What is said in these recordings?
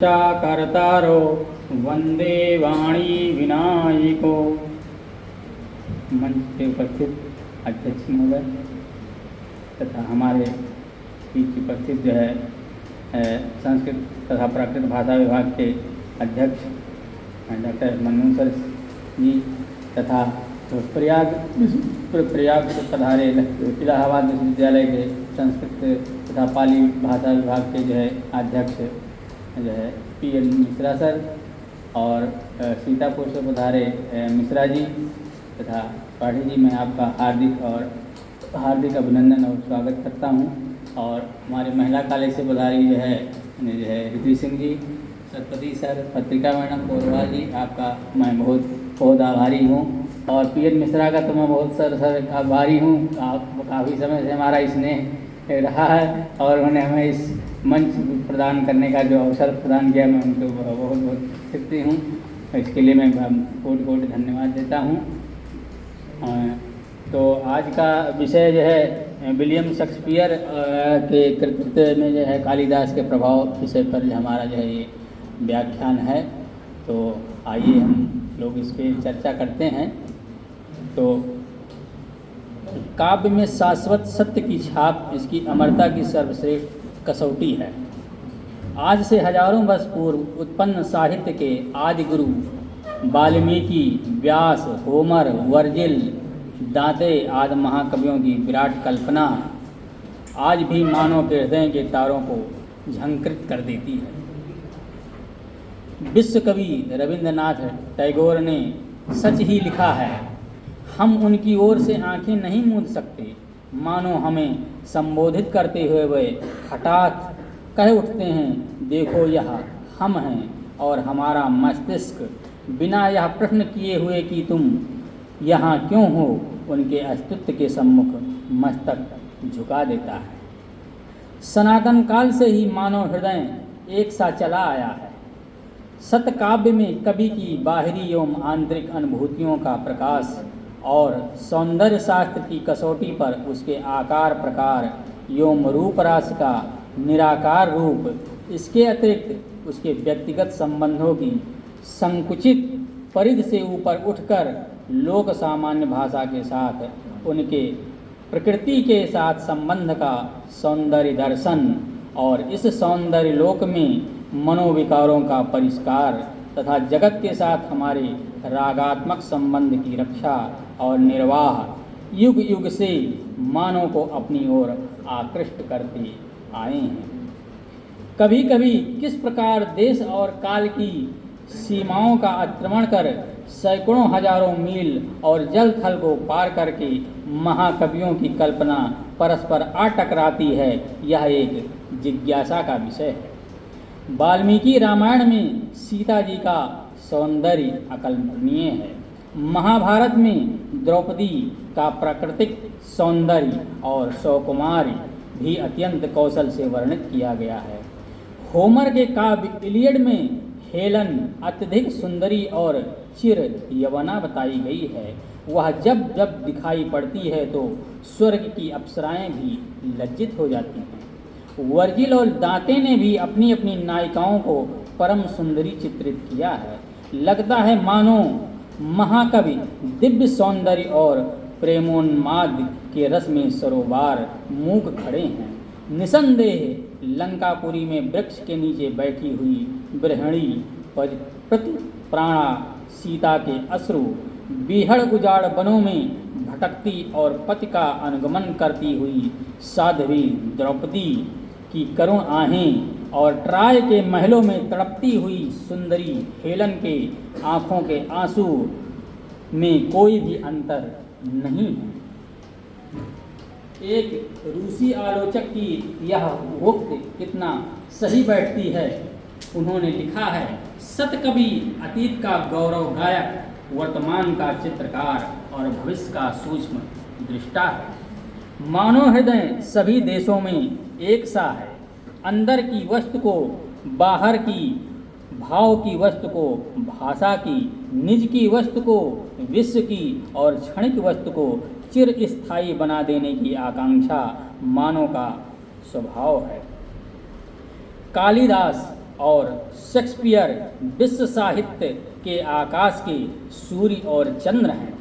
कर्तारो वंदे वाणी विनायको। मंच पे उपस्थित अध्यक्ष महोदय तथा हमारे बीच उपस्थित जो है संस्कृत तथा प्राकृत भाषा विभाग के अध्यक्ष डॉक्टर मनमोहन सर जी तथा प्रयाग से पधारे इलाहाबाद विश्वविद्यालय के संस्कृत तथा पाली भाषा विभाग के जो है अध्यक्ष जो है पी.एन. मिश्रा सर और सीतापुर से पधारे मिश्रा जी तथा पाठी जी, मैं आपका हार्दिक अभिनंदन और स्वागत करता हूं। और हमारे महिला कॉलेज से पधारी जो है रिद्धि सिंह जी, सतपति सर, पत्रिका मैडम पोरवाल जी, आपका मैं बहुत आभारी हूं। और पी.एन. मिश्रा का तो मैं बहुत सर आभारी हूं। आप काफ़ी समय से हमारा स्नेह रहा है और उन्होंने हमें इस मंच प्रदान करने का जो अवसर प्रदान किया, मैं उनको बहुत कृतज्ञ हूँ। इसके लिए मैं कोटि धन्यवाद देता हूँ। तो आज का विषय जो है विलियम शेक्सपियर के कृतित्व में जो है कालिदास के प्रभाव विषय पर जो हमारा जो है ये व्याख्यान है। तो आइए हम लोग इस पर चर्चा करते हैं। तो काव्य में शाश्वत सत्य की छाप इसकी अमरता की सर्वश्रेष्ठ कसौटी है। आज से हजारों वर्ष पूर्व उत्पन्न साहित्य के आदि गुरु वाल्मीकि, व्यास, होमर, वर्जिल, दांते आदि महाकवियों की विराट कल्पना आज भी मानव के हृदय के तारों को झंकृत कर देती है। विश्व कवि रविंद्रनाथ टैगोर ने सच ही लिखा है, हम उनकी ओर से आंखें नहीं मूंद सकते, मानो हमें संबोधित करते हुए वे हठात कह उठते हैं, देखो यह हम हैं। और हमारा मस्तिष्क बिना यह प्रश्न किए हुए कि तुम यहाँ क्यों हो, उनके अस्तित्व के सम्मुख मस्तक झुका देता है। सनातन काल से ही मानव हृदय एक सा चला आया है। सतकाव्य में कवि की बाहरी एवं आंतरिक अनुभूतियों का प्रकाश और सौंदर्य शास्त्र की कसौटी पर उसके आकार प्रकार एवं रूप राशि का निराकार रूप, इसके अतिरिक्त उसके व्यक्तिगत संबंधों की संकुचित परिधि से ऊपर उठकर लोक सामान्य भाषा के साथ उनके प्रकृति के साथ संबंध का सौंदर्य दर्शन और इस सौंदर्य लोक में मनोविकारों का परिष्कार तथा जगत के साथ हमारे रागात्मक संबंध की रक्षा और निर्वाह युग युग से मानव को अपनी ओर आकृष्ट करते आए हैं। कभी कभी किस प्रकार देश और काल की सीमाओं का अतिक्रमण कर सैकड़ों हजारों मील और जल थल को पार करके महाकवियों की कल्पना परस्पर आ टकराती है, यह एक जिज्ञासा का विषय है। वाल्मीकि रामायण में सीता जी का सौंदर्य अकल्पनीय है। महाभारत में द्रौपदी का प्राकृतिक सौंदर्य और सौकुमारी भी अत्यंत कौशल से वर्णित किया गया है। होमर के काव्य इलियड में हेलन अत्यधिक सुंदरी और चिर यवना बताई गई है। वह जब जब दिखाई पड़ती है तो स्वर्ग की अप्सराएं भी लज्जित हो जाती हैं। वर्जिल और दांते ने भी अपनी अपनी नायिकाओं को परम सुंदरी चित्रित किया है। लगता है मानो महाकवि दिव्य सौंदर्य और प्रेमोन्माद के रस में सरोबार मूक खड़े हैं। निसंदेह लंकापुरी में वृक्ष के नीचे बैठी हुई गृहिणी प्रति प्राणा सीता के अश्रु, बीहड़ उजाड़ वनों में भटकती और पति का अनुगमन करती हुई साध्वी द्रौपदी की करुण आहें और ट्राय के महलों में तड़पती हुई सुंदरी हेलन के आँखों के आंसू में कोई भी अंतर नहीं है। एक रूसी आलोचक की यह उक्ति कितना सही बैठती है। उन्होंने लिखा है, सतकवि अतीत का गौरव गायक, वर्तमान का चित्रकार और भविष्य का सूक्ष्म दृष्टा है। मानव हृदय सभी देशों में एक सा है। अंदर की वस्तु को बाहर की, भाव की वस्तु को भाषा की, निज की वस्तु को विश्व की और क्षणिक वस्तु को चिर स्थायी बना देने की आकांक्षा मानव का स्वभाव है। कालिदास और शेक्सपियर विश्व साहित्य के आकाश के सूर्य और चंद्र हैं,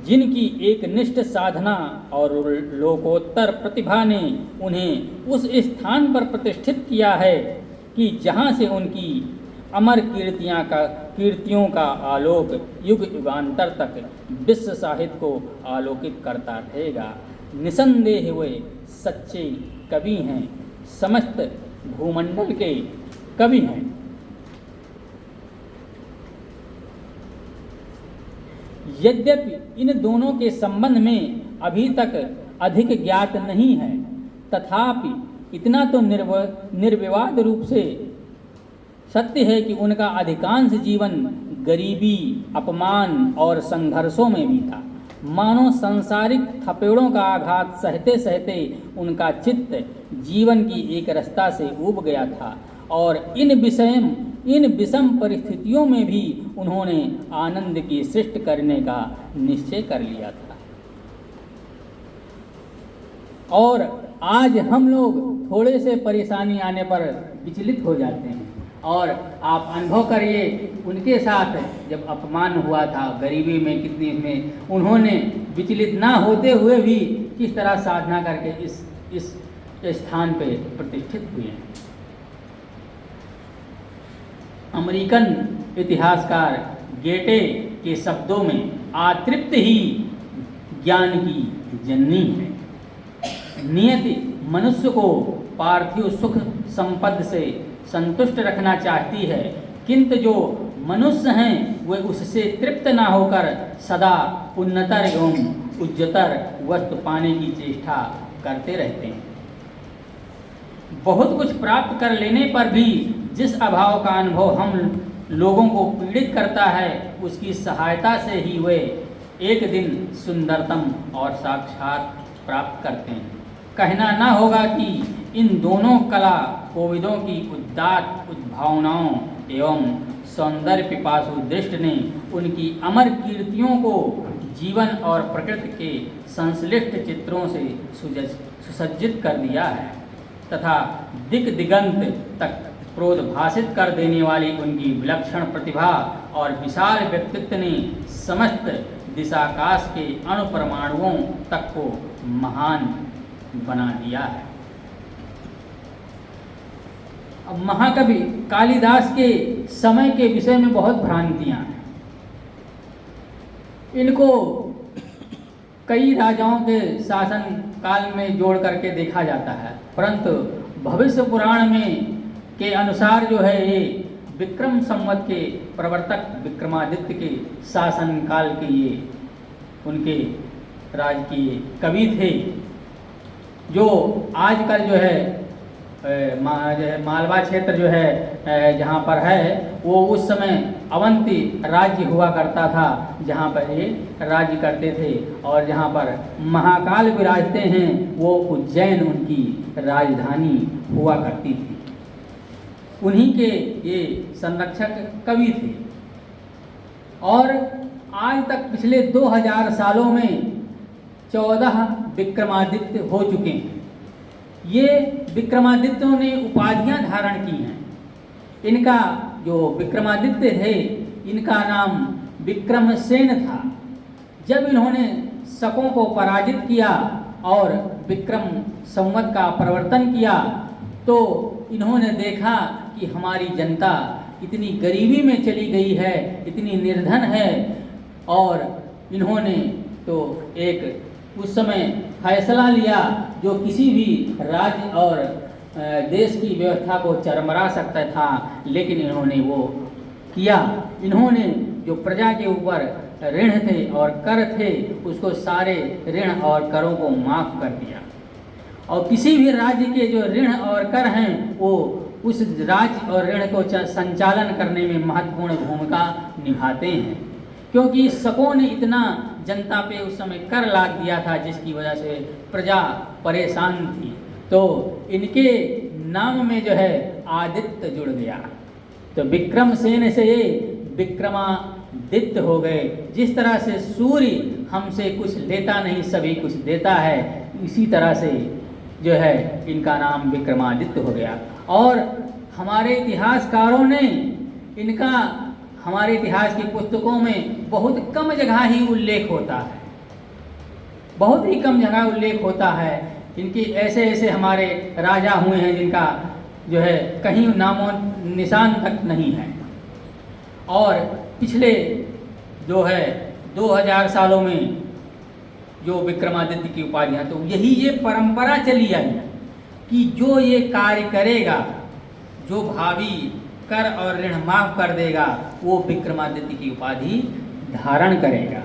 जिनकी एक निष्ठ साधना और लोकोत्तर प्रतिभा ने उन्हें उस स्थान पर प्रतिष्ठित किया है कि जहाँ से उनकी अमर कीर्तियों का आलोक युग युगांतर तक विश्व साहित्य को आलोकित करता रहेगा। निसंदेह वे सच्चे कवि हैं, समस्त भूमंडल के कवि हैं। यद्यपि इन दोनों के संबंध में अभी तक अधिक ज्ञात नहीं है, तथापि इतना तो निर्विवाद रूप से सत्य है कि उनका अधिकांश जीवन गरीबी, अपमान और संघर्षों में बीता। मानो सांसारिक थपेड़ों का आघात सहते सहते उनका चित्त जीवन की एक रास्ता से ऊब गया था और इन विषम परिस्थितियों में भी उन्होंने आनंद की सृष्टि करने का निश्चय कर लिया था। और आज हम लोग थोड़े से परेशानी आने पर विचलित हो जाते हैं, और आप अनुभव करिए उनके साथ जब अपमान हुआ था, गरीबी में कितनी में उन्होंने विचलित ना होते हुए भी किस तरह साधना करके इस स्थान पे प्रतिष्ठित हुए हैं। अमेरिकन इतिहासकार गेटे के शब्दों में अतृप्त ही ज्ञान की जननी है। नियति मनुष्य को पार्थिव सुख संपद से संतुष्ट रखना चाहती है, किंतु जो मनुष्य हैं वे उससे तृप्त ना होकर सदा उन्नतर एवं उच्चतर वस्तु पाने की चेष्टा करते रहते हैं। बहुत कुछ प्राप्त कर लेने पर भी जिस अभाव का अनुभव हम लोगों को पीड़ित करता है, उसकी सहायता से ही वे एक दिन सुंदरतम और साक्षात प्राप्त करते हैं। कहना ना होगा कि इन दोनों कला कोविदों की उदात्त भावनाओं एवं सौंदर्य पिपासु दृष्टि ने उनकी अमर कीर्तियों को जीवन और प्रकृति के संश्लिष्ट चित्रों से सुसज्जित कर दिया है तथा दिक दिगंत तक प्रोद्भासित कर देने वाली उनकी विलक्षण प्रतिभा और विशाल व्यक्तित्व ने समस्त दिशाकाश के अणुपरमाणुओं तक को महान बना दिया है। अब महाकवि कालिदास के समय के विषय में बहुत भ्रांतियां हैं। इनको कई राजाओं के शासन काल में जोड़ करके देखा जाता है, परंतु भविष्य पुराण में के अनुसार जो है ये विक्रम संवत के प्रवर्तक विक्रमादित्य के शासन काल के ये उनके राज के कवि थे, जो आजकल जो है मालवा क्षेत्र जो है जहाँ पर है वो उस समय अवंती राज्य हुआ करता था, जहाँ पर ये राज्य करते थे, और जहाँ पर महाकाल विराजते हैं वो उज्जैन उनकी राजधानी हुआ करती थी। उन्हीं के ये संरक्षक कवि थे। और आज तक पिछले 2000 सालों में 14 विक्रमादित्य हो चुके हैं। ये विक्रमादित्यों ने उपाधियां धारण की हैं। इनका जो विक्रमादित्य थे, इनका नाम विक्रमसेन था। जब इन्होंने शकों को पराजित किया और विक्रम संवत का प्रवर्तन किया, तो इन्होंने देखा कि हमारी जनता इतनी गरीबी में चली गई है, इतनी निर्धन है, और इन्होंने तो एक उस समय फैसला लिया जो किसी भी राज्य और देश की व्यवस्था को चरमरा सकता था, लेकिन इन्होंने वो किया। इन्होंने जो प्रजा के ऊपर ऋण थे और कर थे, उसको सारे ऋण और करों को माफ़ कर दिया, और किसी भी राज्य के जो ऋण और कर हैं वो उस राज्य और ऋण को संचालन करने में महत्वपूर्ण भूमिका निभाते हैं, क्योंकि शकों ने इतना जनता पे उस समय कर लाद दिया था जिसकी वजह से प्रजा परेशान थी। तो इनके नाम में जो है आदित्य जुड़ गया, तो विक्रमसेन से ये विक्रमादित्य हो गए। जिस तरह से सूर्य हमसे कुछ लेता नहीं, सभी कुछ देता है, इसी तरह से जो है इनका नाम विक्रमादित्य हो गया। और हमारे इतिहासकारों ने इनका हमारे इतिहास की पुस्तकों में बहुत कम जगह ही उल्लेख होता है, बहुत ही कम जगह उल्लेख होता है। इनकी ऐसे ऐसे हमारे राजा हुए हैं जिनका जो है कहीं नामो निशान तक नहीं है। और पिछले जो है 2000 सालों में जो विक्रमादित्य की उपाधियाँ, तो यही ये परंपरा चली आई कि जो ये कार्य करेगा, जो भावी कर और ऋण माफ कर देगा, वो विक्रमादित्य की उपाधि धारण करेगा।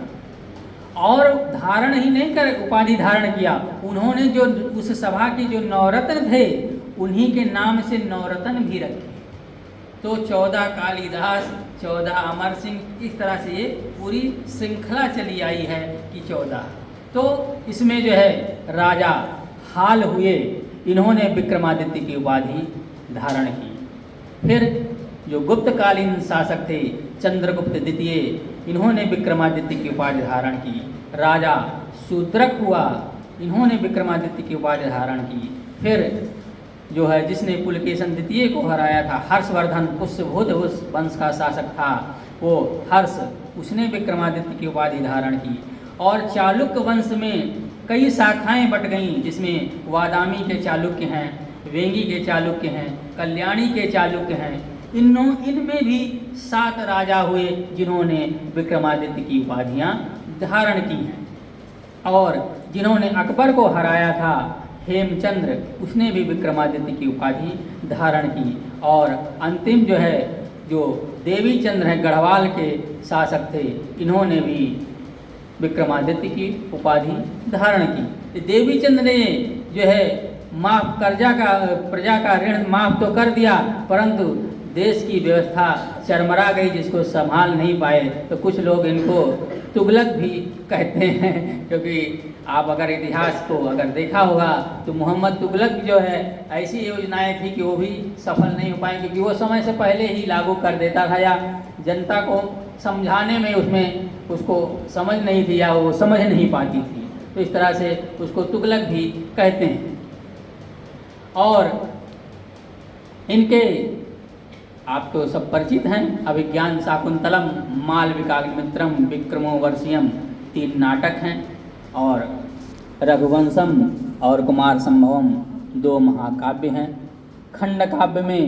और धारण ही नहीं कर उपाधि धारण किया, उन्होंने जो उस सभा के जो नवरत्न थे उन्हीं के नाम से नवरत्न भी रखे। तो 14 कालिदास, 14 अमर सिंह, इस तरह से ये पूरी श्रृंखला चली आई है कि 14। तो इसमें जो है राजा हाल हुए, इन्होंने विक्रमादित्य की उपाधि धारण की। फिर जो गुप्तकालीन शासक थे चंद्रगुप्त द्वितीय, इन्होंने विक्रमादित्य की उपाधि धारण की। राजा शूद्रक हुआ, इन्होंने विक्रमादित्य की उपाधि धारण की। फिर जो है जिसने पुलकेशन द्वितीय को हराया था, हर्षवर्धन पुष्यभूत वंश का शासक था, वो हर्ष, उसने विक्रमादित्य की उपाधि धारण की। और चालुक्य वंश में कई शाखाएं बट गईं, जिसमें वादामी के चालुक्य हैं, वेंगी के चालुक्य हैं, कल्याणी के चालुक्य हैं। इनमें भी 7 राजा हुए जिन्होंने विक्रमादित्य की उपाधियां धारण की हैं। और जिन्होंने अकबर को हराया था, हेमचंद्र, उसने भी विक्रमादित्य की उपाधि धारण की। और अंतिम जो है जो देवी चंद्र हैं, गढ़वाल के शासक थे, इन्होंने भी विक्रमादित्य की उपाधि धारण की। देवी चंद्र ने जो है माफ प्रजा का ऋण माफ तो कर दिया, परंतु देश की व्यवस्था चरमरा गई, जिसको संभाल नहीं पाए। तो कुछ लोग इनको तुगलक भी कहते हैं, क्योंकि आप अगर इतिहास को अगर देखा होगा तो मोहम्मद तुगलक जो है ऐसी योजनाएं थी कि वो भी सफल नहीं हो पाए, क्योंकि वो समय से पहले ही लागू कर देता था, या जनता को समझाने में उसमें उसको समझ नहीं थी, या वो समझ नहीं पाती थी। तो इस तरह से उसको तुगलक भी कहते हैं। और इनके आप तो सब परिचित हैं, अभिज्ञान शाकुंतलम, मालविकाग्निमित्रम, विक्रमो वर्षियम, 3 नाटक हैं। और रघुवंशम और कुमार संभवम 2 महाकाव्य हैं। खंड काव्य में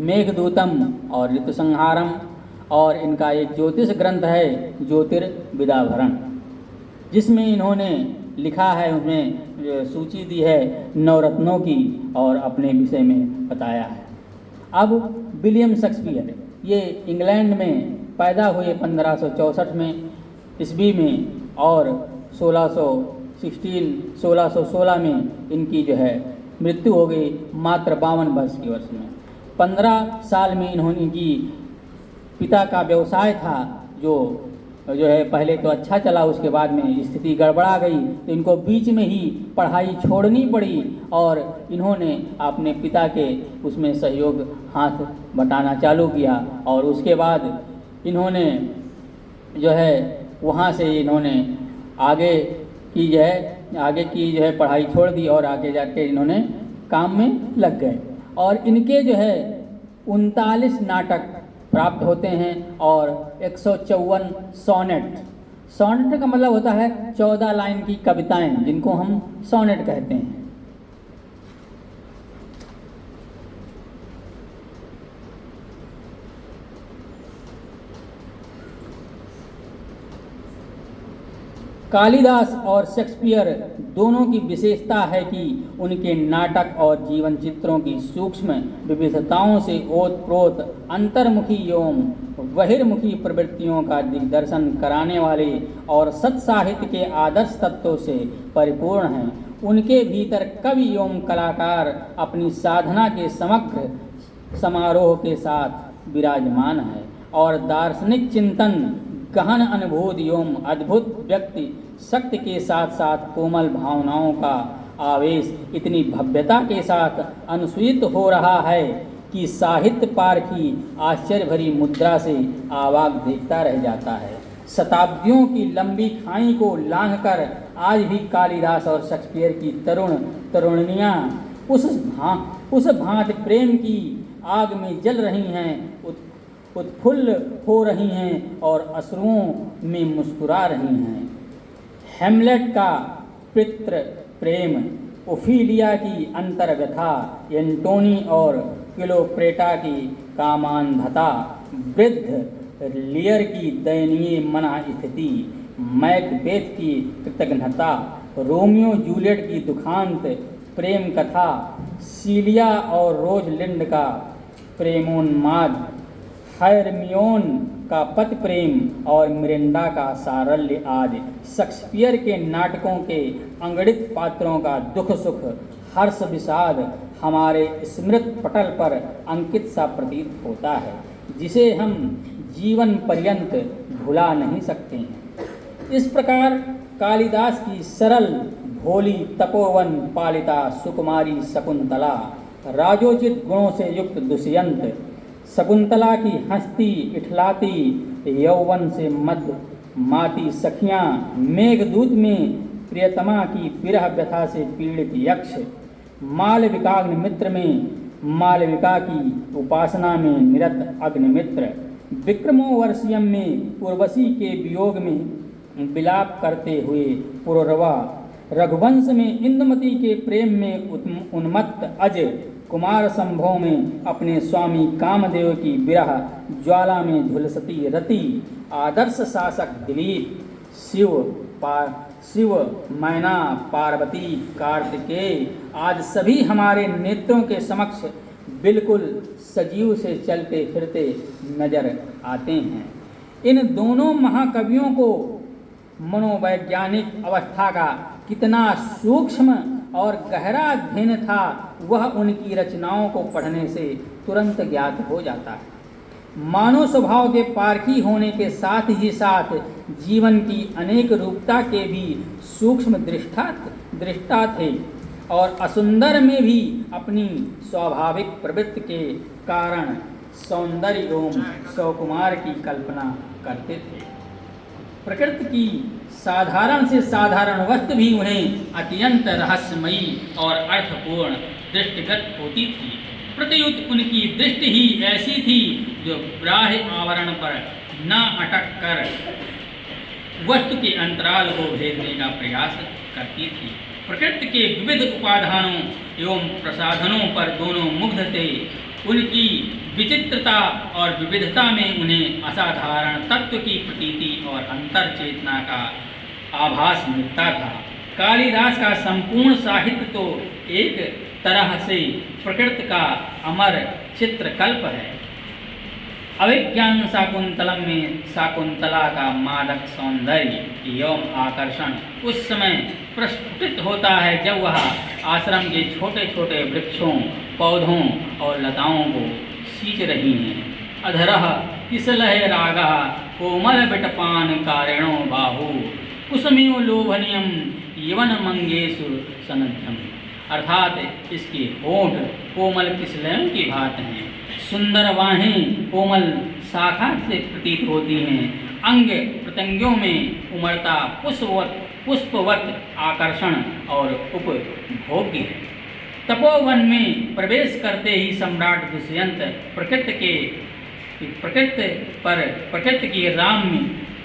मेघदूतम और ऋतुसंहारम, और इनका एक ज्योतिष ग्रंथ है ज्योतिर्विदाभरण, जिसमें इन्होंने लिखा है, उसमें सूची दी है नवरत्नों की और अपने विषय में बताया है। अब विलियम शेक्सपियर, ये इंग्लैंड में पैदा हुए 1564 में ईस्वी में, और 1616 में इनकी जो है मृत्यु हो गई, मात्र 52 वर्ष की वर्ष में। 15 साल में इन्होंने की पिता का व्यवसाय था जो है पहले तो अच्छा चला, उसके बाद में स्थिति गड़बड़ा गई, तो इनको बीच में ही पढ़ाई छोड़नी पड़ी। और इन्होंने अपने पिता के उसमें सहयोग हाथ बटाना चालू किया। और उसके बाद इन्होंने जो है वहाँ से इन्होंने आगे की जो है पढ़ाई छोड़ दी, और आगे जाके इन्होंने काम में लग गए। और इनके जो है 39 नाटक प्राप्त होते हैं, और 154 सोनेट का मतलब होता है 14 लाइन की कविताएं, जिनको हम सोनेट कहते हैं। कालिदास और शेक्सपियर दोनों की विशेषता है कि उनके नाटक और जीवन चित्रों की सूक्ष्म विविधताओं से ओतप्रोत अंतर्मुखी एवं बहिर्मुखी प्रवृत्तियों का दिग्दर्शन कराने वाले और सत साहित्य के आदर्श तत्वों से परिपूर्ण हैं। उनके भीतर कवि एवं कलाकार अपनी साधना के समग्र समारोह के साथ विराजमान है, और दार्शनिक चिंतन, गहन अनुभूति एवं अद्भुत व्यक्ति शक्ति के साथ साथ कोमल भावनाओं का आवेश इतनी भव्यता के साथ अनुसूयित हो रहा है कि साहित्य पारखी आश्चर्य भरी मुद्रा से आवाक देखता रह जाता है। शताब्दियों की लंबी खाई को लांघकर आज भी कालिदास और शेक्सपियर की तरुणियाँ उस भांति प्रेम की आग में जल रही हैं, उत्फुल्ल हो रही हैं और अश्रुओं में मुस्कुरा रही हैं। हेमलेट का पितृ प्रेम, ओफिलिया की अंतर्व्यथा, एंटोनी और क्लियोपेट्रा की कामांधता, वृद्ध लियर की दयनीय मना स्थिति, मैकबेथ की कृतघ्नता, रोमियो जूलियट की दुखांत प्रेम कथा, सीलिया और रोजलिंड का प्रेमोन्माद, हरमियोन का पति प्रेम और मिरिंडा का सारल्य आदि शेक्सपियर के नाटकों के अंगड़ित पात्रों का दुख सुख हर्ष विषाद हमारे स्मृत पटल पर अंकित सा प्रतीत होता है, जिसे हम जीवन पर्यंत भुला नहीं सकते हैं। इस प्रकार कालिदास की सरल भोली तपोवन पालिता सुकुमारी शकुंतला, राजोचित गुणों से युक्त दुष्यंत, शकुंतला की हंसती इठलाती यौवन से मद माती सखियाँ, मेघदूत में प्रियतमा की विरह व्यथा से पीड़ित यक्ष, मालविकाग्निमित्र में मालविका की उपासना में निरत अग्निमित्र, विक्रमोर्वशीयम में उर्वशी के वियोग में विलाप करते हुए पुररवा, रघुवंश में इंदुमती के प्रेम में उन्मत्त अज, कुमार संभव में अपने स्वामी कामदेव की विरह ज्वाला में झुलसती रति, आदर्श शासक दिलीप, शिव मैना, पार्वती, कार्तिकेय आज सभी हमारे नेत्रों के समक्ष बिल्कुल सजीव से चलते फिरते नजर आते हैं। इन दोनों महाकवियों को मनोवैज्ञानिक अवस्था का कितना सूक्ष्म और गहरा अध्ययन था, वह उनकी रचनाओं को पढ़ने से तुरंत ज्ञात हो जाता है। मानव स्वभाव के पारखी होने के साथ ही साथ जीवन की अनेक रूपता के भी सूक्ष्म दृष्टा थे और असुंदर में भी अपनी स्वाभाविक प्रवृत्ति के कारण सौंदर्य एवं सौकुमार की कल्पना करते थे। प्रकृति की साधारण से साधारण वस्तु भी उन्हें अत्यंत रहस्यमयी और अर्थपूर्ण दृष्टिगत होती थी। प्रत्युत उनकी दृष्टि ही ऐसी थी जो बाह्य आवरण पर न अटक कर वस्तु के अंतराल को भेदने का प्रयास करती थी। प्रकृति के विविध उपादानों एवं प्रसाधनों पर दोनों मुग्ध थे। उनकी विचित्रता और विविधता में उन्हें असाधारण तत्व की प्रतीति और अंतर चेतना का आभास मिलता था। कालिदास का संपूर्ण साहित्य तो एक तरह से प्रकृति का अमर चित्रकल्प है। अभिज्ञान शाकुंतलम में शाकुंतला का मादक सौंदर्य एवं आकर्षण उस समय प्रस्फुटित होता है जब वह आश्रम के छोटे छोटे वृक्षों, पौधों और लताओं को सींच रही हैं। अधरः किसलह रागः कोमल बिटपान कारिणो बाहु कुसुमेव लोभनीयम यवन मंगेशु सनध्यम। अर्थात इसके होंठ कोमल किसलयों की भांति हैं, सुंदर बाहें कोमल शाखा से प्रतीत होती हैं, अंग प्रत्यंगों में उमड़ता पुष्पवत आकर्षण और उपभोग्य है। तपोवन में प्रवेश करते ही सम्राट दुष्यंत प्रकृति की राम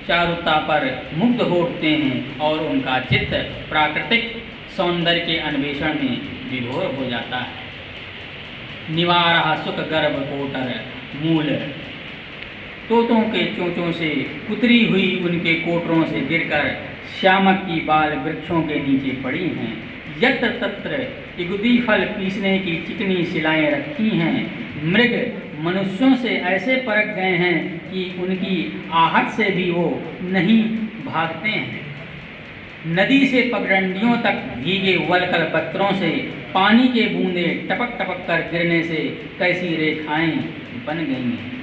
चारुता पर मुग्ध हो उठते हैं और उनका चित्त प्राकृतिक सौंदर्य के अन्वेषण में विभोर हो जाता है। निवारः सुख गर्भ कोटर मूल, तोतों के चोंचों से कुतरी हुई उनके कोटरों से गिरकर श्यामक की बाल वृक्षों के नीचे पड़ी हैं। यत्र तत्र इगुदी फल पीसने की चिकनी शिलाएं रखी हैं। मृग मनुष्यों से ऐसे परख गए हैं कि उनकी आहट से भी वो नहीं भागते हैं। नदी से पगडंडियों तक भीगे वलकल पत्रों से पानी के बूंदे टपक टपक कर गिरने से कैसी रेखाएं बन गई हैं।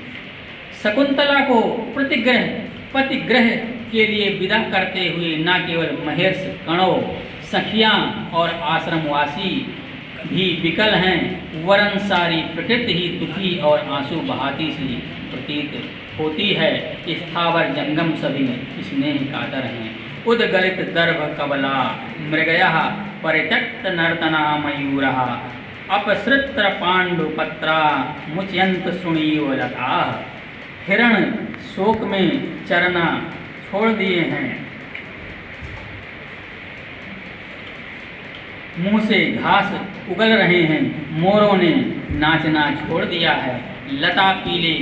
शकुंतला को प्रतिग्रह के लिए विदा करते हुए न केवल महेश कणव, सखियाँ और आश्रमवासी भी विकल हैं, वरन सारी प्रकृति ही दुखी और आंसू बहाती सी प्रतीत होती है। स्थावर जंगम सभी स्नेह कातर हैं। उद्गलित दर्भ कबला मृगयः परित्यक्त नर्तना मयूरः अपसृत्र पांडुपत्रा मुच्यंत सुणीव लता। हिरण शोक में चरना छोड़ दिए हैं, मुंह से घास उगल रहे हैं, मोरों ने नाचना छोड़ दिया है। लता पीले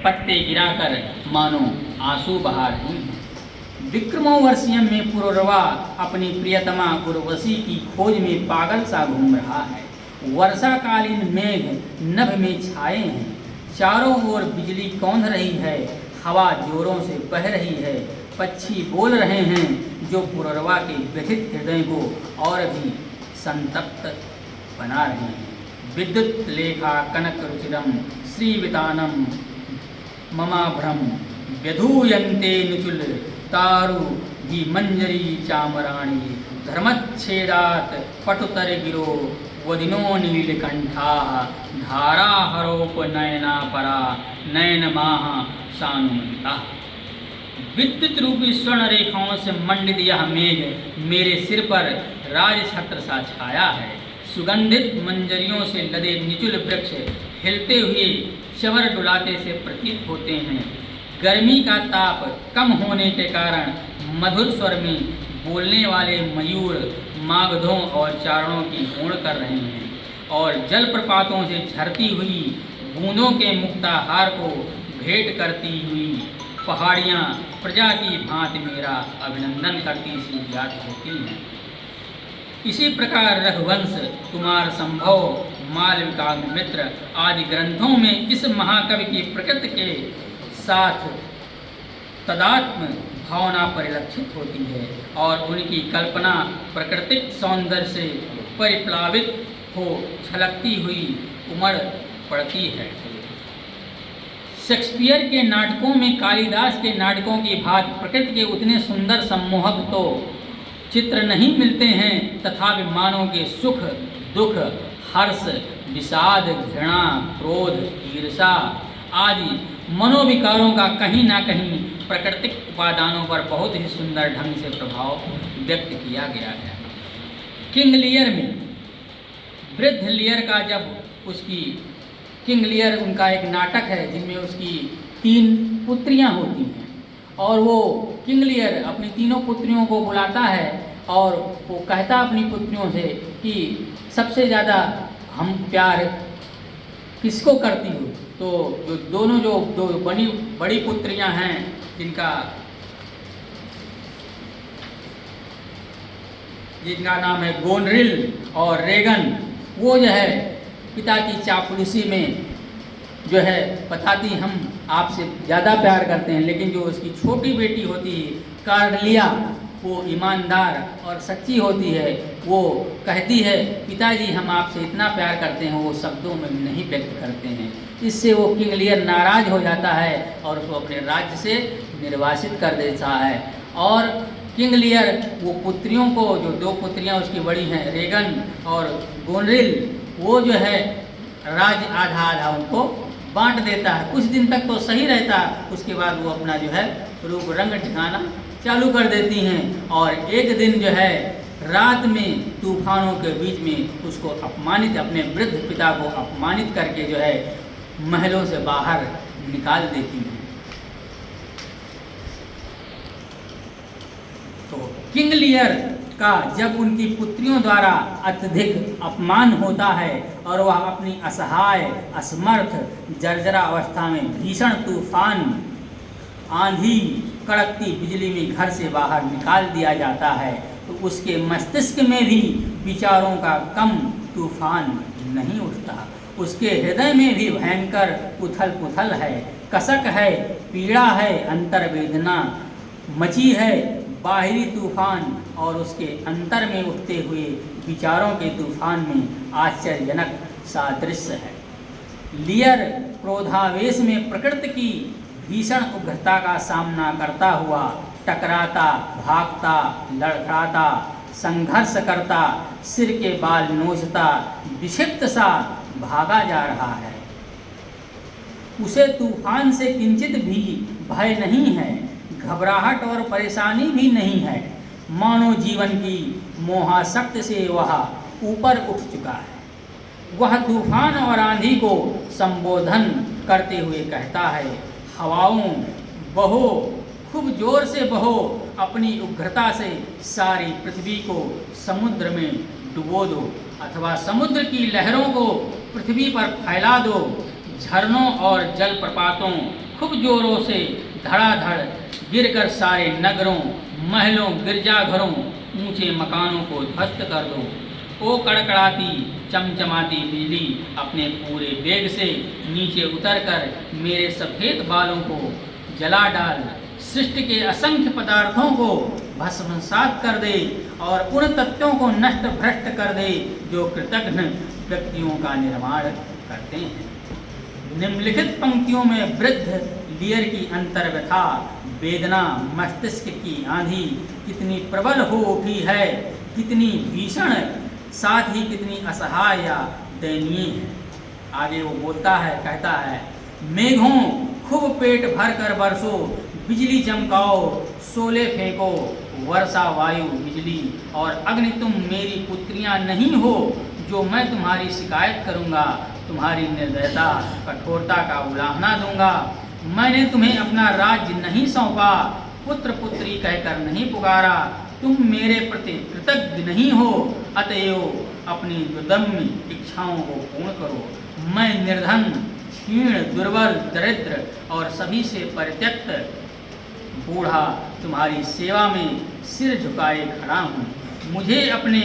पत्ते गिराकर मानो आंसू बहा रही हैं। विक्रमोर्वशीय में पुरुरवा अपनी प्रियतमा उर्वशी की खोज में पागल सा घूम रहा है। वर्षाकालीन मेघ नभ में छाए हैं, चारों ओर बिजली कौंध रही है, हवा जोरों से बह रही है, पक्षी बोल रहे हैं जो पुरुरवा के व्यथित हृदय को और भी संतप्त बना रहे हैं। विद्युत लेखा कनक रुचिरम श्रीवितानम ममाभ्रम व्यधूयन्ते नुचुल तारु भी मंजरी चामराणी। धर्मच्छेदात पटुतर गिरो वदिनो नीलकंठा। धाराहरोप नयना परा नयन माह सानुमंता। विद्युत रूपी स्वर्ण रेखाओं से मंडित यह मेघ मेरे सिर पर राज छत्र सा छाया है। सुगंधित मंजरियों से लदे निचुल वृक्ष हिलते हुए चवर डुलाते से प्रतीत होते हैं। गर्मी का ताप कम होने के कारण मधुर स्वर में बोलने वाले मयूर मागधों और चारणों की होड़ कर रहे हैं और जलप्रपातों से झरती हुई बूंदों के मुक्ताहार को भेंट करती हुई पहाड़ियाँ प्रजा की भांति मेरा अभिनंदन करती सी जात होती हैं। इसी प्रकार रघुवंश, कुमार संभव, मालविकाग्निमित्र आदि ग्रंथों में इस महाकवि की प्रकृति के साथ तदात्म भावना परिलक्षित होती है और उनकी कल्पना प्राकृतिक सौंदर्य से परिप्लावित हो छलकती हुई उमड़ पड़ती है। शेक्सपियर के नाटकों में कालिदास के नाटकों की भांति प्रकृति के उतने सुंदर सम्मोहक तो चित्र नहीं मिलते हैं, तथापि मानव के सुख दुख हर्ष विषाद घृणा क्रोध ईर्षा आदि मनोविकारों का कहीं ना कहीं प्राकृतिक उपादानों पर बहुत ही सुंदर ढंग से प्रभाव व्यक्त किया गया है। किंग लियर में वृद्ध लियर का जब उसकी किंग लियर उनका एक नाटक है जिनमें उसकी 3 पुत्रियां होती हैं और वो किंग लियर अपनी तीनों पुत्रियों को बुलाता है और वो कहता अपनी पुत्रियों से कि सबसे ज़्यादा हम प्यार किसको करती हो। तो जो दोनों जो दो बड़ी पुत्रियां हैं जिनका नाम है गोनरिल और रेगन, वो जो है पिता की चापलूसी में जो है बताती हम आपसे ज़्यादा प्यार करते हैं, लेकिन जो उसकी छोटी बेटी होती है कार्डेलिया वो ईमानदार और सच्ची होती है। वो कहती है पिताजी हम आपसे इतना प्यार करते हैं, वो शब्दों में नहीं व्यक्त करते हैं। इससे वो किंग लियर नाराज़ हो जाता है और उसको अपने राज्य से निर्वासित कर देता है। और किंग लियर वो पुत्रियों को, जो 2 पुत्रियां उसकी बड़ी हैं रेगन और गोनरिल, वो जो है राज्य आधा आधा उनको बांट देता है। कुछ दिन तक तो सही रहता है, उसके बाद वो अपना जो है रूप रंग ठिकाना चालू कर देती हैं और एक दिन जो है रात में तूफानों के बीच में उसको अपमानित, अपने वृद्ध पिता को अपमानित करके जो है महलों से बाहर निकाल देती हैं। तो किंग लियर का जब उनकी पुत्रियों द्वारा अत्यधिक अपमान होता है और वह अपनी असहाय असमर्थ जर्जरा अवस्था में भीषण तूफान आंधी कड़कती बिजली में घर से बाहर निकाल दिया जाता है, तो उसके मस्तिष्क में भी विचारों का कम तूफान नहीं उठता। उसके हृदय में भी भयंकर उथल पुथल है, कसक है, पीड़ा है, अंतर्वेदना मची है, बाहरी तूफान और उसके अंतर में उठते हुए विचारों के तूफान में आश्चर्यजनक सादृश्य है। लियर क्रोधावेश में प्रकृति की भीषण उग्रता का सामना करता हुआ टकराता, भागता, लड़खड़ाता, संघर्ष करता, सिर के बाल नोचता, विक्षिप्त सा भागा जा रहा है। उसे तूफान से किंचित भी भय नहीं है, घबराहट और परेशानी भी नहीं है। मानो जीवन की मोहाशक्ति से वह ऊपर उठ चुका है। वह तूफान और आंधी को संबोधन करते हुए कहता है, हवाओं बहो, खूब जोर से बहो, अपनी उग्रता से सारी पृथ्वी को समुद्र में डुबो दो, अथवा समुद्र की लहरों को पृथ्वी पर फैला दो। झरनों और जलप्रपातों खूब जोरों से धड़ाधड़ गिरकर सारे नगरों, महलों, गिरजाघरों, ऊंचे मकानों को ध्वस्त कर दो। ओ कड़कड़ाती चमचमाती बिजली, अपने पूरे वेग से नीचे उतरकर मेरे सफ़ेद बालों को जला डाल, सृष्टि के असंख्य पदार्थों को भस्मसात कर दे और उन तत्वों को नष्ट भ्रष्ट कर दे जो कृतघ्न व्यक्तियों का निर्माण करते हैं। निम्नलिखित पंक्तियों में वृद्ध लियर की अंतर्व्यथा, वेदना, मस्तिष्क की आंधी कितनी प्रबल हो उठी है, कितनी भीषण, साथ ही कितनी असहाय या दयनीय है। आगे वो बोलता है, कहता है, मेघों खूब पेट भर कर बरसो, बिजली चमकाओ, शोले फेंको, वर्षा, वायु, बिजली और अग्नि, तुम मेरी पुत्रियां नहीं हो जो मैं तुम्हारी शिकायत करूंगा, तुम्हारी निर्दयता, कठोरता का उलाहना दूंगा। मैंने तुम्हें अपना राज्य नहीं सौंपा, पुत्र पुत्री कहकर नहीं पुकारा, तुम मेरे प्रति कृतज्ञ नहीं हो, अतएव अपनी दुर्दम्य इच्छाओं को पूर्ण करो। मैं निर्धन, क्षीण, दुर्बल, दरिद्र और सभी से परित्यक्त बूढ़ा तुम्हारी सेवा में सिर झुकाए खड़ा हूँ। मुझे अपने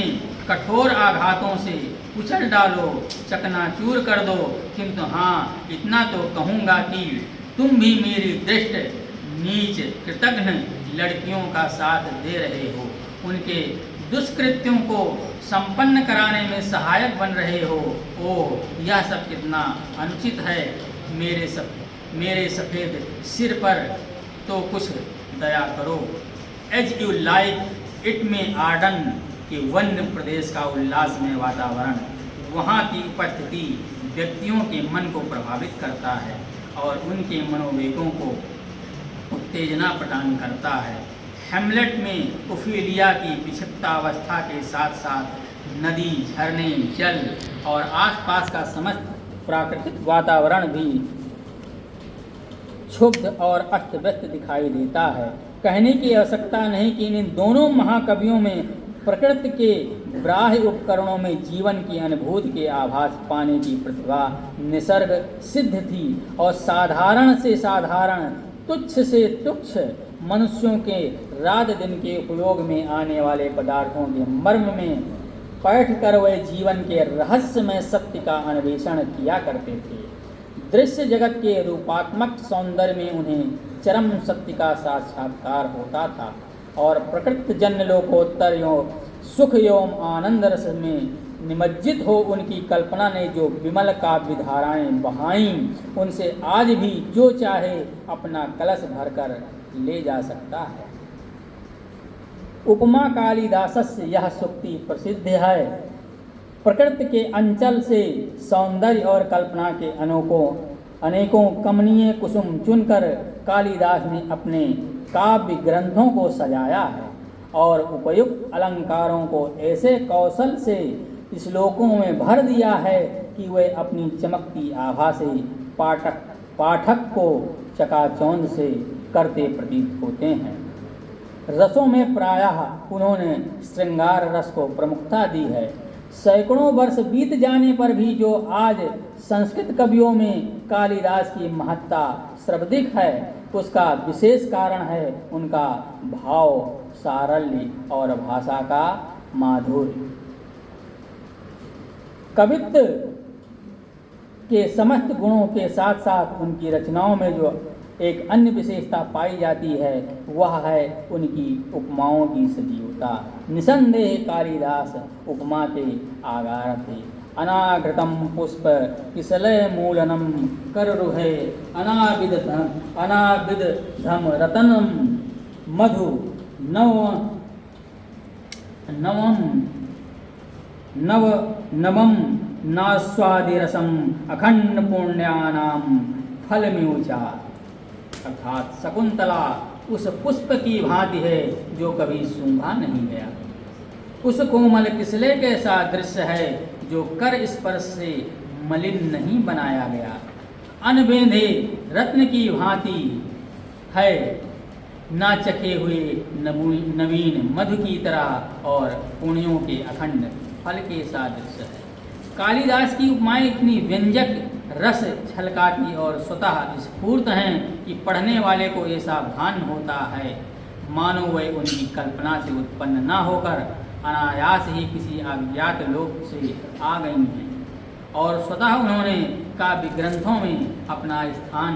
कठोर आघातों से कुचल डालो, चकनाचूर कर दो, किंतु हाँ, इतना तो कहूँगा कि तुम भी मेरी दृष्ट नीच कृतघ्न लड़कियों का साथ दे रहे हो, उनके दुष्कृत्यों को संपन्न कराने में सहायक बन रहे हो। ओह, यह सब कितना अनुचित है। मेरे सफ़ेद सिर पर तो कुछ दया करो। एज यू लाइक इट में आर्डन के वन्य प्रदेश का उल्लासमय वातावरण, वहाँ की उपस्थिति व्यक्तियों के मन को प्रभावित करता है और उनके मनोवेगों को उत्तेजना प्रदान करता है। हेमलेट में ओफेलिया की विक्षिप्तावस्था के साथ साथ नदी, झरने, जल और आसपास का समस्त प्राकृतिक वातावरण भी क्षुब्ध और अस्त व्यस्त दिखाई देता है। कहने की आवश्यकता नहीं कि इन दोनों महाकवियों में प्रकृति के बाह्य उपकरणों में जीवन की अनुभूति के आभास पाने की प्रतिभा निसर्ग सिद्ध थी और साधारण से साधारण, तुच्छ से तुच्छ मनुष्यों के रात दिन के उपयोग में आने वाले पदार्थों के मर्म में बैठ कर वे जीवन के रहस्यमय सत्य का अन्वेषण किया करते थे। दृश्य जगत के रूपात्मक सौंदर्य में उन्हें चरम सत्य का साक्षात्कार होता था और प्रकृति जन्य लोकोत्तर एवं सुख एवं आनंद रस में निमज्जित हो उनकी कल्पना ने जो विमल काव्य धाराएं बहाईं, उनसे आज भी जो चाहे अपना कलश भरकर ले जा सकता है। उपमा कालिदासस्य यह सूक्ति प्रसिद्ध है। प्रकृति के अंचल से सौंदर्य और कल्पना के अनेकों कमनीय कुसुम चुनकर कालिदास ने अपने काव्य ग्रंथों को सजाया है और उपयुक्त अलंकारों को ऐसे कौशल से श्लोकों में भर दिया है कि वे अपनी चमकती आभा से पाठक को चकाचौंध से करते प्रतीत होते हैं। रसों में प्रायः उन्होंने श्रृंगार रस को प्रमुखता दी है। सैकड़ों वर्ष बीत जाने पर भी जो आज संस्कृत कवियों में कालिदास की महत्ता सर्वाधिक है, उसका विशेष कारण है उनका भाव सारल्य और भाषा का माधुर्य। कवित्व के समस्त गुणों के साथ साथ उनकी रचनाओं में जो एक अन्य विशेषता पाई जाती है वह है उनकी उपमाओं की सजीवता। निसंदेह कालिदास उपमा के आगार थे। अनाघृतम पुष्प किसलय मूलनम कररुहे अनाविद धम रतनम मधु नवम नास्वादिरसम अखंड पुण्यानाम फलम्यूचा। अर्थात शकुंतला उस पुष्प की भांति है जो कभी सूंघा नहीं गया। उस कोमल किसले कैसा दृश्य है जो कर स्पर्श से मलिन नहीं बनाया गया। अनबेंधे रत्न की भांति है, ना चखे हुए नवीन मधु की तरह और पुण्यों के अखंड फल के सादृश है। कालिदास की उपमाएं इतनी व्यंजक रस छलकाती और स्वतः स्फूर्त हैं कि पढ़ने वाले को ऐसा भान होता है मानो वह उनकी कल्पना से उत्पन्न न होकर अनायास ही किसी अज्ञात लोक से आ गई हैं और स्वतः उन्होंने काव्य ग्रंथों में अपना स्थान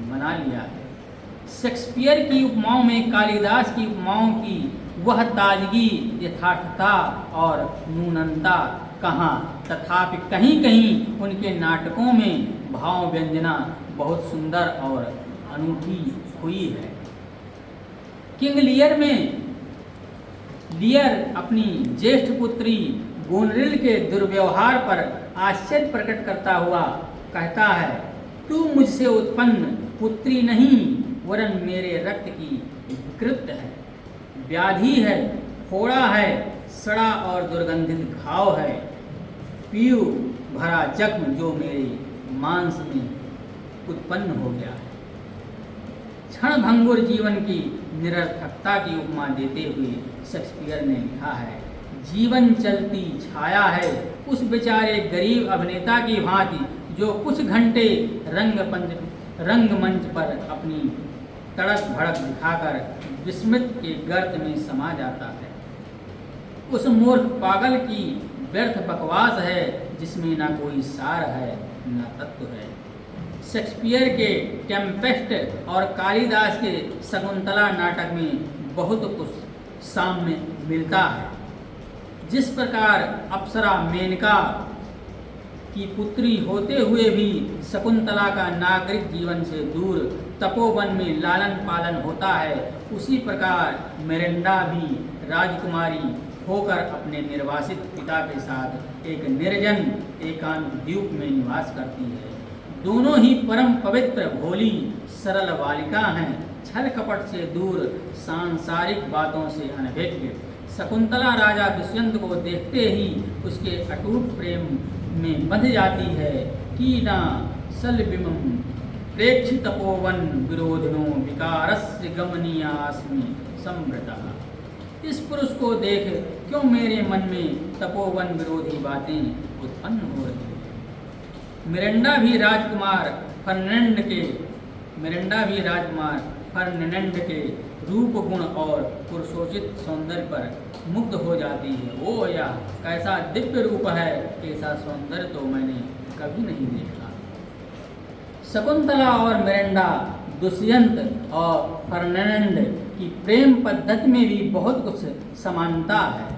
बना लिया है। शेक्सपियर की उपमाओं में कालिदास की उपमाओं की वह ताजगी, यथार्थता और नूनता कहाँ, तथापि कहीं कहीं उनके नाटकों में भाव व्यंजना बहुत सुंदर और अनूठी हुई है। किंग लियर में लियर अपनी ज्येष्ठ पुत्री गोनरिल के दुर्व्यवहार पर आश्चर्य प्रकट करता हुआ कहता है, तू मुझसे उत्पन्न पुत्री नहीं वरन मेरे रक्त की विकृत है, व्याधि है, फोड़ा है, सड़ा और दुर्गंधित घाव है, पीयू भरा जख्म जो मेरे मांस में उत्पन्न हो गया है। क्षण भंगुर जीवन की निरर्थकता की उपमा देते हुए शेक्सपियर ने लिखा है, जीवन चलती छाया है उस बेचारे गरीब अभिनेता की भांति जो कुछ घंटे रंगमंच पर अपनी तड़क भड़क दिखाकर विस्मृत के गर्त में समा जाता है। उस मूर्ख पागल की व्यर्थ बकवास है जिसमें ना कोई सार है ना तत्व है। शेक्सपियर के टेम्पेस्ट और कालिदास के शकुंतला नाटक में बहुत कुछ सामने मिलता है। जिस प्रकार अप्सरा मेनका की पुत्री होते हुए भी शकुंतला का नागरिक जीवन से दूर तपोवन में लालन पालन होता है, उसी प्रकार मिरांडा भी राजकुमारी होकर अपने निर्वासित पिता के साथ एक निर्जन एकांत द्वीप में निवास करती है। दोनों ही परम पवित्र भोली सरल बालिका हैं, छल कपट से दूर, सांसारिक बातों से अनभिज्ञ। शकुंतला राजा दुष्यंत को देखते ही उसके अटूट प्रेम में बंध जाती है। कीना सलबिमं प्रेक्षि तपोवन विरोधिनो विकारस्य गमनीयास्मि संवृतः। इस पुरुष को देख क्यों मेरे मन में तपोवन विरोधी बातें उत्पन्न हो रही हैं। मिरांडा भी राजकुमार फर्डिनेंड के रूप गुण और पुरुषोचित सौंदर्य पर मुग्ध हो जाती है। ओ यह कैसा दिव्य रूप है, ऐसा सौंदर्य तो मैंने कभी नहीं देखा। शकुंतला और मिरांडा, दुष्यंत और फर्डिनेंड की प्रेम पद्धति में भी बहुत कुछ समानता है।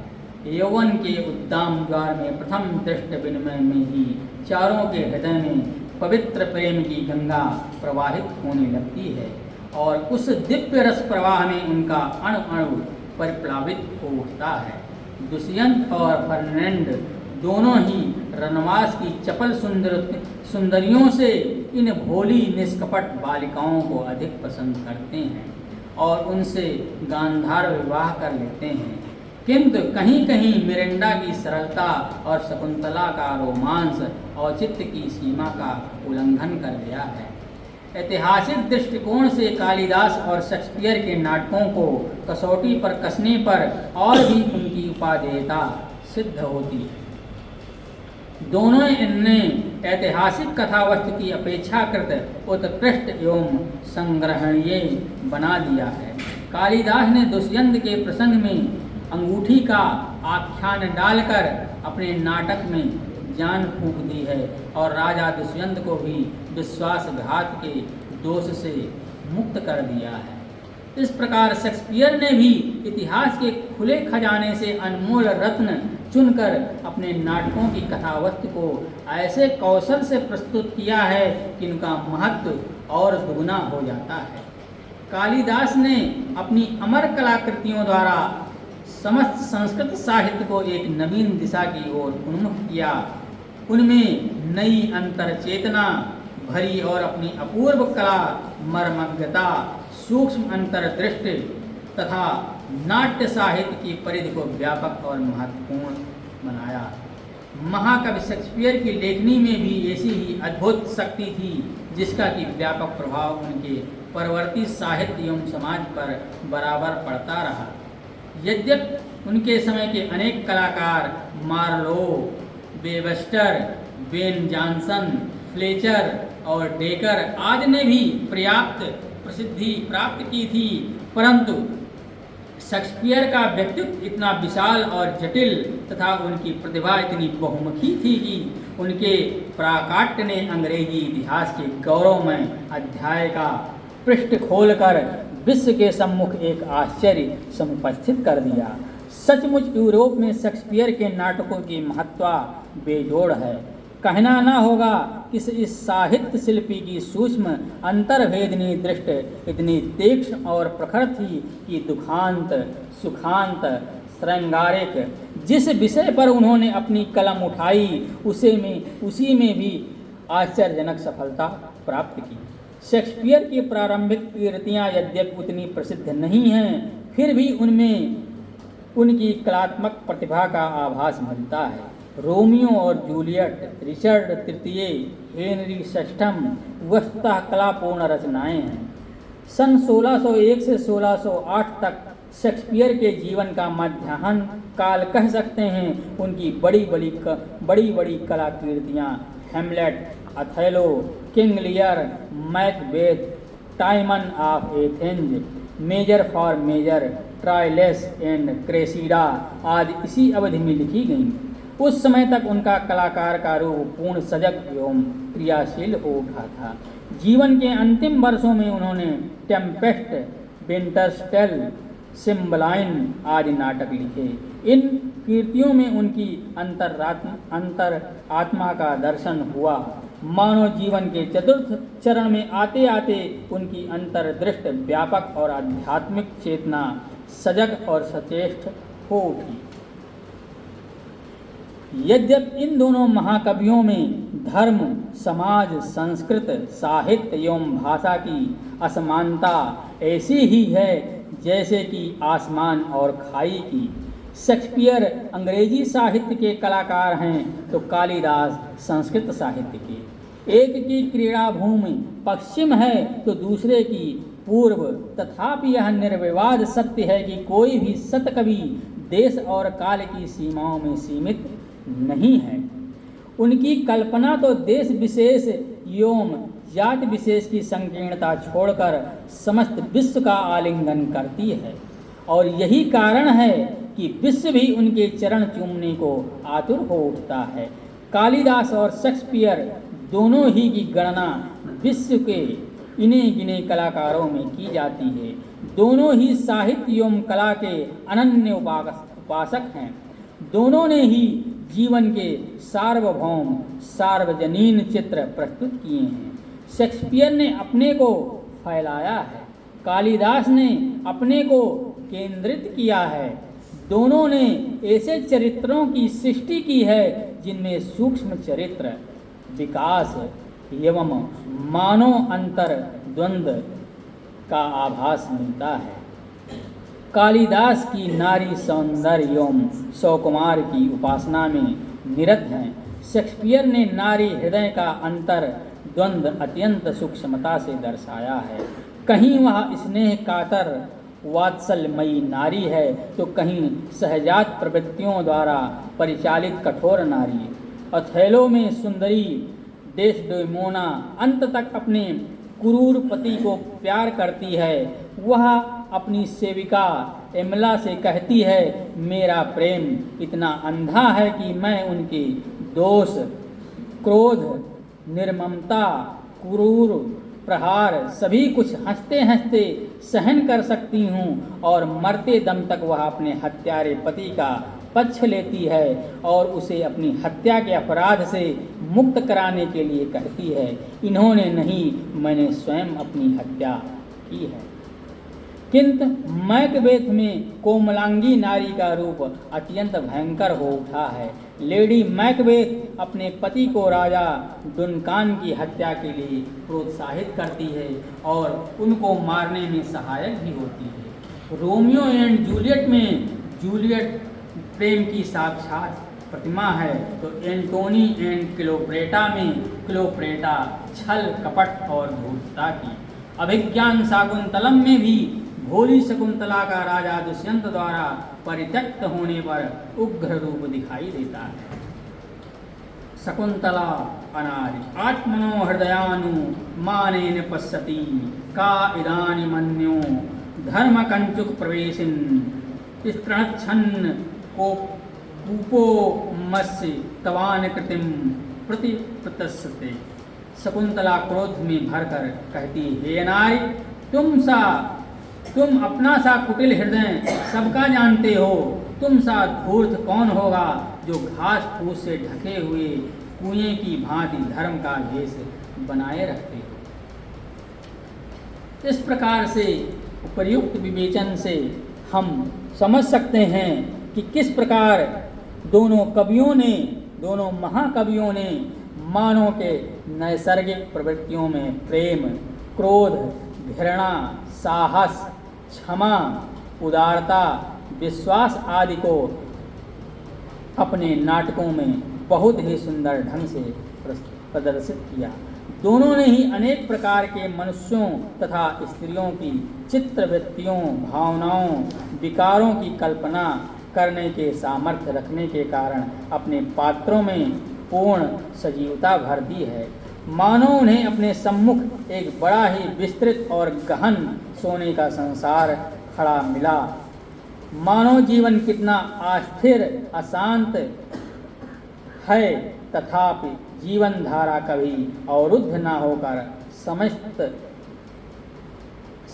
यौवन के उद्दाम द्वार में प्रथम दृष्ट विनिमय में ही चारों के हृदय में पवित्र प्रेम की गंगा प्रवाहित होने लगती है और उस दिव्य रस प्रवाह में उनका अणु अणु परिप्लावित हो उठता है। दुष्यंत और फर्डिनेंड दोनों ही रनवास की चपल सुंदरियों से इन भोली निष्कपट बालिकाओं को अधिक पसंद करते हैं और उनसे गांधार विवाह कर लेते हैं। किंतु कहीं कहीं मिरांडा की सरलता और शकुंतला का रोमांस औचित्य की सीमा का उल्लंघन कर गया है। ऐतिहासिक दृष्टिकोण से कालिदास और शेक्सपियर के नाटकों को कसौटी पर कसने पर और भी उनकी उपादेयता सिद्ध होती है। दोनों इनने ऐतिहासिक कथावस्तु की अपेक्षाकृत उत्कृष्ट एवं संग्रहणीय बना दिया है। कालिदास ने दुष्यंत के प्रसंग में अंगूठी का आख्यान डालकर अपने नाटक में जान फूंक दी है और राजा दुष्यंत को भी विश्वासघात के दोष से मुक्त कर दिया है। इस प्रकार शेक्सपियर ने भी इतिहास के खुले खजाने से अनमोल रत्न चुनकर अपने नाटकों की कथावस्तु को ऐसे कौशल से प्रस्तुत किया है कि उनका महत्व और दुगुना हो जाता है। कालिदास ने अपनी अमर कलाकृतियों द्वारा समस्त संस्कृत साहित्य को एक नवीन दिशा की ओर उन्मुख किया। उनमें नई अंतर चेतना भरी और अपनी अपूर्व कला, मर्मज्ञता, सूक्ष्म अंतर्दृष्टि तथा नाट्य साहित्य की परिधि को व्यापक और महत्वपूर्ण बनाया। महाकवि शेक्सपियर की लेखनी में भी ऐसी ही अद्भुत शक्ति थी जिसका कि व्यापक प्रभाव उनके परवर्ती साहित्य एवं समाज पर बराबर पड़ता रहा। यद्यपि उनके समय के अनेक कलाकार Marlowe, Webster, Ben Jonson, Fletcher और डेकर आदि ने भी पर्याप्त प्रसिद्धि प्राप्त की थी, परंतु शेक्सपियर का व्यक्तित्व इतना विशाल और जटिल तथा उनकी प्रतिभा इतनी बहुमुखी थी कि उनके प्राकाट्य ने अंग्रेजी इतिहास के गौरवमय अध्याय का पृष्ठ खोलकर विश्व के सम्मुख एक आश्चर्य समुपस्थित कर दिया। सचमुच यूरोप में शेक्सपियर के नाटकों की महत्ता बेजोड़ है। कहना न होगा कि इस साहित्य शिल्पी की सूक्ष्म अंतर्भेदनी दृष्टि इतनी तीक्ष्ण और प्रखर थी कि दुखांत, सुखांत, श्रृंगारिक जिस विषय पर उन्होंने अपनी कलम उठाई उसी में भी आश्चर्यजनक सफलता प्राप्त की। शेक्सपियर की प्रारंभिक कृतियाँ यद्यपि उतनी प्रसिद्ध नहीं हैं, फिर भी उनमें उनकी कलात्मक प्रतिभा का आभास मिलता है। रोमियो और जूलियट, रिचर्ड तृतीय, हेनरी षष्ठम वस्तुतः कलापूर्ण रचनाएं हैं। सन 1601 से 1608 तक शेक्सपियर के जीवन का मध्याह्न काल कह सकते हैं। उनकी बड़ी बड़ी कलाकृतियाँ Hamlet, Othello, King Lear, Macbeth, Timon of Athens, Measure for Measure, Troilus and Cressida आदि इसी अवधि में लिखी गईं। उस समय तक उनका कलाकार का रूप पूर्ण सजग एवं क्रियाशील हो उठा था। जीवन के अंतिम वर्षों में उन्होंने टेम्पेस्ट, विंटरस्टेल, सिम्बलाइन आदि नाटक लिखे। इन कृतियों में उनकी अंतर आत्मा का दर्शन हुआ। मानव जीवन के चतुर्थ चरण में आते आते उनकी अंतर्दृष्टि व्यापक और आध्यात्मिक चेतना सजग और सचेष्ट हो उठी। यद्यपि इन दोनों महाकवियों में धर्म, समाज, संस्कृत, साहित्य एवं भाषा की असमानता ऐसी ही है जैसे कि आसमान और खाई की। शेक्सपियर अंग्रेजी साहित्य के कलाकार हैं तो कालिदास संस्कृत साहित्य के। एक की क्रीड़ा भूमि पश्चिम है तो दूसरे की पूर्व, तथापि यह निर्विवाद सत्य है कि कोई भी सतकवि देश और काल की सीमाओं में सीमित नहीं है। उनकी कल्पना तो देश विशेष एवं जाति विशेष की संकीर्णता छोड़कर समस्त विश्व का आलिंगन करती है, और यही कारण है कि विश्व भी उनके चरण चूमने को आतुर हो उठता है। कालिदास और शेक्सपियर दोनों ही की गणना विश्व के इने गिने कलाकारों में की जाती है। दोनों ही साहित्य एवं कला के अनन्य उपासक हैं। दोनों ने ही जीवन के सार्वभौम सार्वजनीन चित्र प्रस्तुत किए हैं। शेक्सपियर ने अपने को फैलाया है, कालिदास ने अपने को केंद्रित किया है। दोनों ने ऐसे चरित्रों की सृष्टि की है जिनमें सूक्ष्म चरित्र, विकास एवं मानव अंतर द्वंद्व का आभास मिलता है। कालिदास की नारी सौंदर्य एवं सौकुमार की उपासना में निरत हैं। शेक्सपियर ने नारी हृदय का अंतर द्वंद्व अत्यंत सूक्ष्मता से दर्शाया है। कहीं वह स्नेह कातर वात्सल्यमयी नारी है तो कहीं सहजात प्रवृत्तियों द्वारा परिचालित कठोर नारी। अथेलो में सुंदरी डेस्डेमोना अंत तक अपने क्रूर पति को प्यार करती है। वह अपनी सेविका एमला से कहती है, मेरा प्रेम इतना अंधा है कि मैं उनके दोष, क्रोध, निर्ममता, क्रूर प्रहार सभी कुछ हंसते हंसते सहन कर सकती हूँ, और मरते दम तक वह अपने हत्यारे पति का पक्ष लेती है और उसे अपनी हत्या के अपराध से मुक्त कराने के लिए कहती है, इन्होंने नहीं, मैंने स्वयं अपनी हत्या की है। किंतु मैकबेथ में कोमलांगी नारी का रूप अत्यंत भयंकर हो उठा है। लेडी मैकबेथ अपने पति को राजा डुनकान की हत्या के लिए प्रोत्साहित करती है और उनको मारने में सहायक भी होती है। रोमियो एंड जूलियट में जूलियट प्रेम की साक्षात प्रतिमा है, तो एंटोनी एंड क्लियोपेट्रा में क्लियोपेट्रा छल कपट और धूर्तता की, अभिज्ञान शाकुंतलम में भी भोली शकुंतला का राजा दुष्यंत द्वारा परित्यक्त होने पर उग्र रूप दिखाई देता है। शकुंतला अनादि आत्मनो हृदयानु मानेन पश्यति का इदानी मन्यो धर्म कंचुक प्रवेशिन स्तृणच्छन्न को कूपो मत्स्य तवान कृतिम प्रति प्रतस्ते। शकुंतला क्रोध में भरकर कहती, हे नारी, तुम अपना सा कुटिल हृदय सबका जानते हो, तुम सा धूर्त कौन होगा जो घास फूस से ढके हुए कुएं की भांति धर्म का भेष बनाए रखते हो। इस प्रकार से उपर्युक्त विवेचन से हम समझ सकते हैं कि किस प्रकार दोनों महाकवियों ने मानव के नैसर्गिक प्रवृत्तियों में प्रेम, क्रोध, घृणा, साहस, क्षमा, उदारता, विश्वास आदि को अपने नाटकों में बहुत ही सुंदर ढंग से प्रदर्शित किया। दोनों ने ही अनेक प्रकार के मनुष्यों तथा स्त्रियों की चित्रवृत्तियों, भावनाओं, विकारों की कल्पना करने के सामर्थ्य रखने के कारण अपने पात्रों में पूर्ण सजीवता भर दी है। मानो उन्हें अपने सम्मुख एक बड़ा ही विस्तृत और गहन सोने का संसार खड़ा मिला। मानव जीवन कितना अस्थिर, अशांत है, तथापि जीवन धारा कभी अवरुद्ध न होकर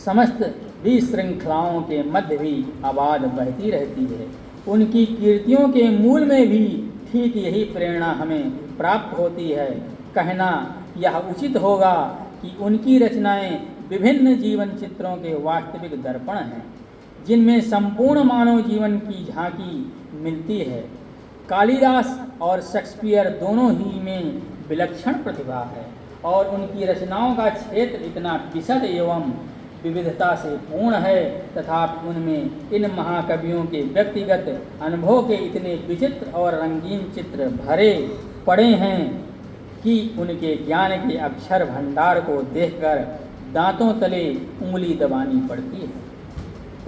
समस्त विश्रृंखलाओं के मध्य भी आबाद बहती रहती है। उनकी कीर्तियों के मूल में भी ठीक यही प्रेरणा हमें प्राप्त होती है। कहना यह उचित होगा कि उनकी रचनाएं विभिन्न जीवन चित्रों के वास्तविक दर्पण हैं, जिनमें संपूर्ण मानव जीवन की झांकी मिलती है। कालिदास और शेक्सपियर दोनों ही में विलक्षण प्रतिभा है और उनकी रचनाओं का क्षेत्र इतना विशद एवं विविधता से पूर्ण है, तथा उनमें इन महाकवियों के व्यक्तिगत अनुभव के इतने विचित्र और रंगीन चित्र भरे पड़े हैं कि उनके ज्ञान के अक्षर भंडार को देखकर दांतों तले उंगली दबानी पड़ती है।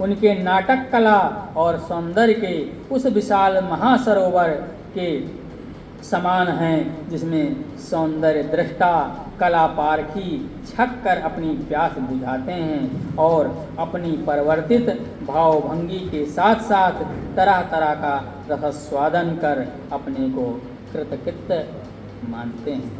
उनके नाटक कला और सौंदर्य के उस विशाल महासरोवर के समान हैं, जिसमें सौंदर्य दृष्टा कला पारखी छक कर अपनी प्यास बुझाते हैं और अपनी परिवर्तित भावभंगी के साथ साथ तरह तरह का रसस्वादन कर अपने को कृतकृत्य मानते हैं।